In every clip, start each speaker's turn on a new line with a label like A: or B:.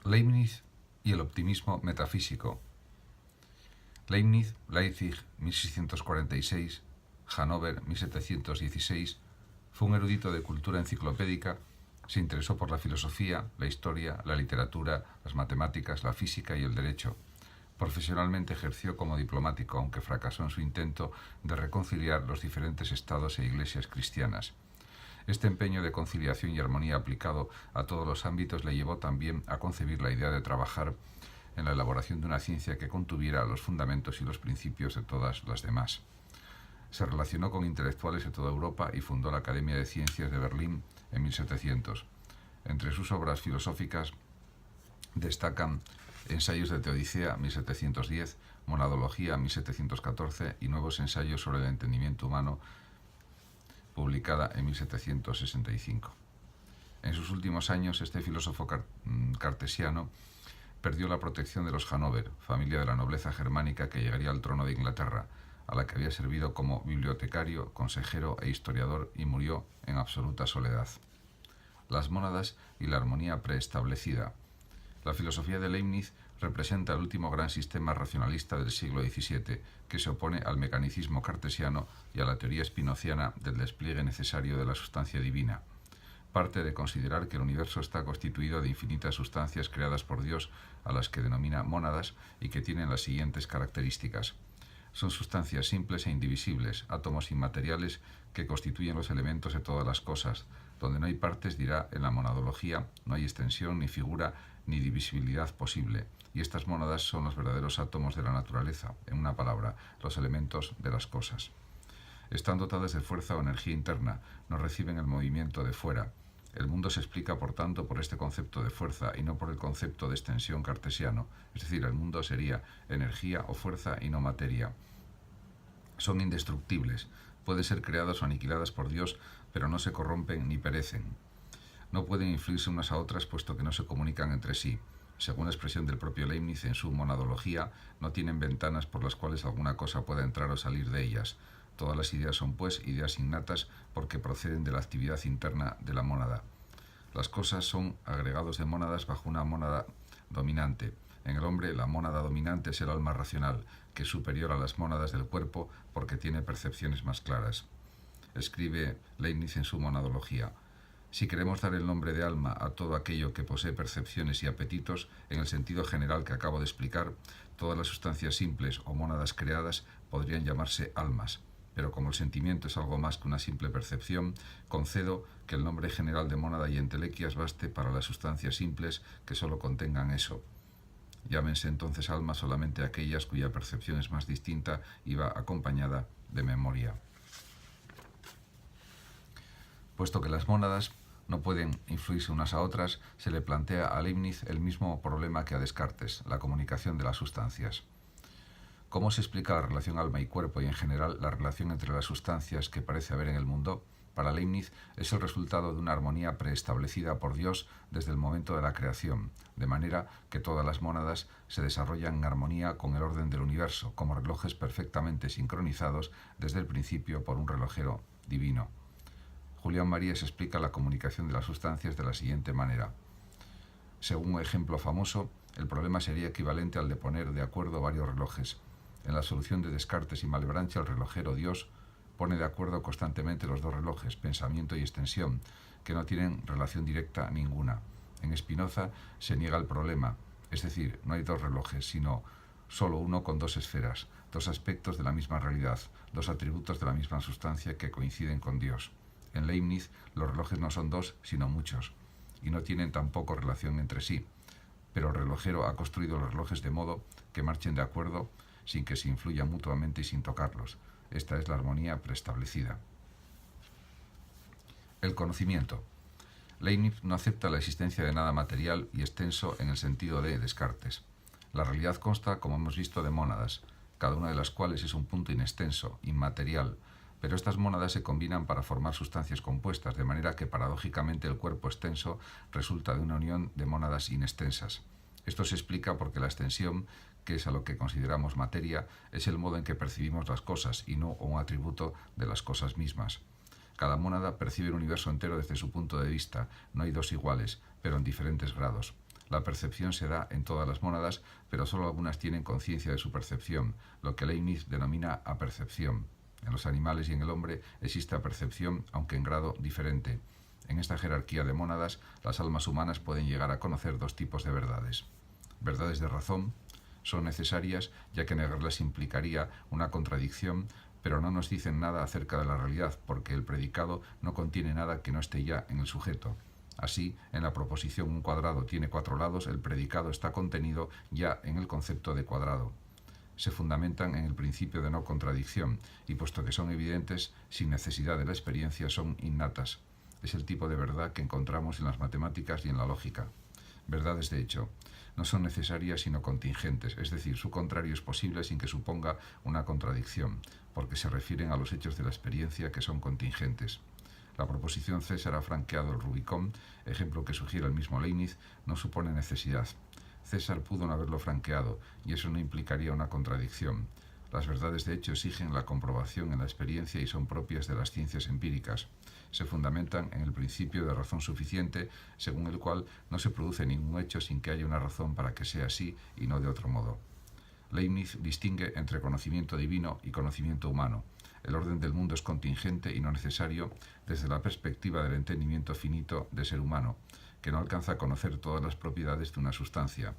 A: Leibniz y el optimismo metafísico. Leibniz, Leipzig, 1646, Hannover, 1716, fue un erudito de cultura enciclopédica. Se interesó por la filosofía, la historia, la literatura, las matemáticas, la física y el derecho. Profesionalmente ejerció como diplomático, aunque fracasó en su intento de reconciliar los diferentes estados e iglesias cristianas. Este empeño de conciliación y armonía aplicado a todos los ámbitos le llevó también a concebir la idea de trabajar en la elaboración de una ciencia que contuviera los fundamentos y los principios de todas las demás. Se relacionó con intelectuales de toda Europa y fundó la Academia de Ciencias de Berlín en 1700. Entre sus obras filosóficas destacan Ensayos de Teodicea, 1710, Monadología, 1714 y Nuevos ensayos sobre el entendimiento humano, publicada en 1765. En sus últimos años, este filósofo cartesiano perdió la protección de los Hannover, familia de la nobleza germánica que llegaría al trono de Inglaterra, a la que había servido como bibliotecario, consejero e historiador, y murió en absoluta soledad. Las mónadas y la armonía preestablecida. La filosofía de Leibniz representa el último gran sistema racionalista del siglo XVII, que se opone al mecanicismo cartesiano y a la teoría spinoziana del despliegue necesario de la sustancia divina. Parte de considerar que el universo está constituido de infinitas sustancias creadas por Dios, a las que denomina mónadas, y que tienen las siguientes características. Son sustancias simples e indivisibles, átomos inmateriales que constituyen los elementos de todas las cosas. Donde no hay partes, dirá en la monadología, no hay extensión, ni figura, ni divisibilidad posible. Y estas mónadas son los verdaderos átomos de la naturaleza, en una palabra, los elementos de las cosas. Están dotadas de fuerza o energía interna, no reciben el movimiento de fuera. El mundo se explica, por tanto, por este concepto de fuerza y no por el concepto de extensión cartesiano, es decir, el mundo sería energía o fuerza y no materia. Son indestructibles, pueden ser creadas o aniquiladas por Dios, pero no se corrompen ni perecen. No pueden influirse unas a otras, puesto que no se comunican entre sí. Según la expresión del propio Leibniz en su Monadología, no tienen ventanas por las cuales alguna cosa pueda entrar o salir de ellas. Todas las ideas son, pues, ideas innatas porque proceden de la actividad interna de la mónada. Las cosas son agregados de mónadas bajo una mónada dominante. En el hombre, la mónada dominante es el alma racional, que es superior a las mónadas del cuerpo porque tiene percepciones más claras. Escribe Leibniz en su Monadología. Si queremos dar el nombre de alma a todo aquello que posee percepciones y apetitos, en el sentido general que acabo de explicar, todas las sustancias simples o mónadas creadas podrían llamarse almas. Pero como el sentimiento es algo más que una simple percepción, concedo que el nombre general de mónada y entelequias baste para las sustancias simples que solo contengan eso. Llámense entonces almas solamente aquellas cuya percepción es más distinta y va acompañada de memoria. Puesto que las mónadas no pueden influirse unas a otras, se le plantea a Leibniz el mismo problema que a Descartes, la comunicación de las sustancias. ¿Cómo se explica la relación alma y cuerpo y en general la relación entre las sustancias que parece haber en el mundo? Para Leibniz es el resultado de una armonía preestablecida por Dios desde el momento de la creación, de manera que todas las mónadas se desarrollan en armonía con el orden del universo, como relojes perfectamente sincronizados desde el principio por un relojero divino. Julián Marías explica la comunicación de las sustancias de la siguiente manera. Según un ejemplo famoso, el problema sería equivalente al de poner de acuerdo varios relojes. En la solución de Descartes y Malebranche, el relojero Dios pone de acuerdo constantemente los dos relojes, pensamiento y extensión, que no tienen relación directa ninguna. En Spinoza se niega el problema, es decir, no hay dos relojes, sino solo uno con dos esferas, dos aspectos de la misma realidad, dos atributos de la misma sustancia que coinciden con Dios. En Leibniz, los relojes no son dos, sino muchos, y no tienen tampoco relación entre sí, pero el relojero ha construido los relojes de modo que marchen de acuerdo sin que se influyan mutuamente y sin tocarlos. Esta es la armonía preestablecida. El conocimiento. Leibniz no acepta la existencia de nada material y extenso en el sentido de Descartes. La realidad consta, como hemos visto, de mónadas, cada una de las cuales es un punto inextenso, inmaterial, pero estas mónadas se combinan para formar sustancias compuestas, de manera que paradójicamente el cuerpo extenso resulta de una unión de mónadas inextensas. Esto se explica porque la extensión, que es a lo que consideramos materia, es el modo en que percibimos las cosas y no un atributo de las cosas mismas. Cada mónada percibe el universo entero desde su punto de vista, no hay dos iguales, pero en diferentes grados. La percepción se da en todas las mónadas, pero solo algunas tienen conciencia de su percepción, lo que Leibniz denomina apercepción. En los animales y en el hombre existe apercepción, aunque en grado diferente. En esta jerarquía de mónadas, las almas humanas pueden llegar a conocer dos tipos de verdades. Verdades de razón son necesarias, ya que negarlas implicaría una contradicción, pero no nos dicen nada acerca de la realidad, porque el predicado no contiene nada que no esté ya en el sujeto. Así, en la proposición un cuadrado tiene 4 lados, el predicado está contenido ya en el concepto de cuadrado. Se fundamentan en el principio de no contradicción, y puesto que son evidentes, sin necesidad de la experiencia, son innatas. Es el tipo de verdad que encontramos en las matemáticas y en la lógica. Verdades de hecho. No son necesarias sino contingentes, es decir, su contrario es posible sin que suponga una contradicción, porque se refieren a los hechos de la experiencia que son contingentes. La proposición César ha franqueado el Rubicón, ejemplo que sugiere el mismo Leibniz, no supone necesidad. César pudo no haberlo franqueado, y eso no implicaría una contradicción. Las verdades de hecho exigen la comprobación en la experiencia y son propias de las ciencias empíricas. Se fundamentan en el principio de razón suficiente, según el cual no se produce ningún hecho sin que haya una razón para que sea así y no de otro modo. Leibniz distingue entre conocimiento divino y conocimiento humano. El orden del mundo es contingente y no necesario desde la perspectiva del entendimiento finito del ser humano, que no alcanza a conocer todas las propiedades de una sustancia.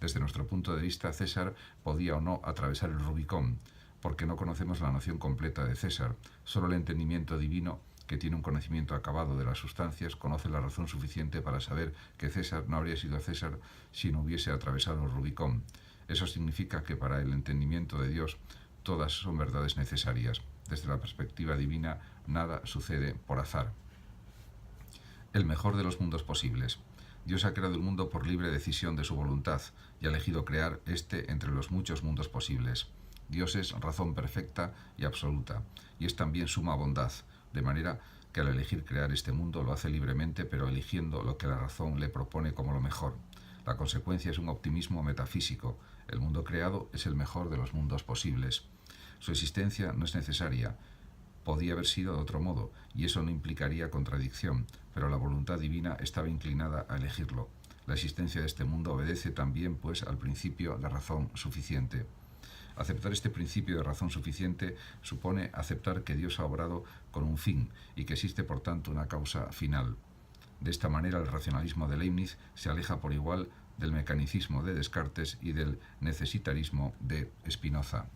A: Desde nuestro punto de vista, César podía o no atravesar el Rubicón, porque no conocemos la noción completa de César. Solo el entendimiento divino, que tiene un conocimiento acabado de las sustancias, conoce la razón suficiente para saber que César no habría sido César si no hubiese atravesado el Rubicón. Eso significa que para el entendimiento de Dios todas son verdades necesarias. Desde la perspectiva divina, nada sucede por azar. El mejor de los mundos posibles. Dios ha creado el mundo por libre decisión de su voluntad y ha elegido crear este entre los muchos mundos posibles. Dios es razón perfecta y absoluta, y es también suma bondad, de manera que al elegir crear este mundo lo hace libremente, pero eligiendo lo que la razón le propone como lo mejor. La consecuencia es un optimismo metafísico. El mundo creado es el mejor de los mundos posibles. Su existencia no es necesaria. Podía haber sido de otro modo, y eso no implicaría contradicción, pero la voluntad divina estaba inclinada a elegirlo. La existencia de este mundo obedece también, pues, al principio de razón suficiente. Aceptar este principio de razón suficiente supone aceptar que Dios ha obrado con un fin y que existe, por tanto, una causa final. De esta manera, el racionalismo de Leibniz se aleja por igual del mecanicismo de Descartes y del necesitarismo de Spinoza.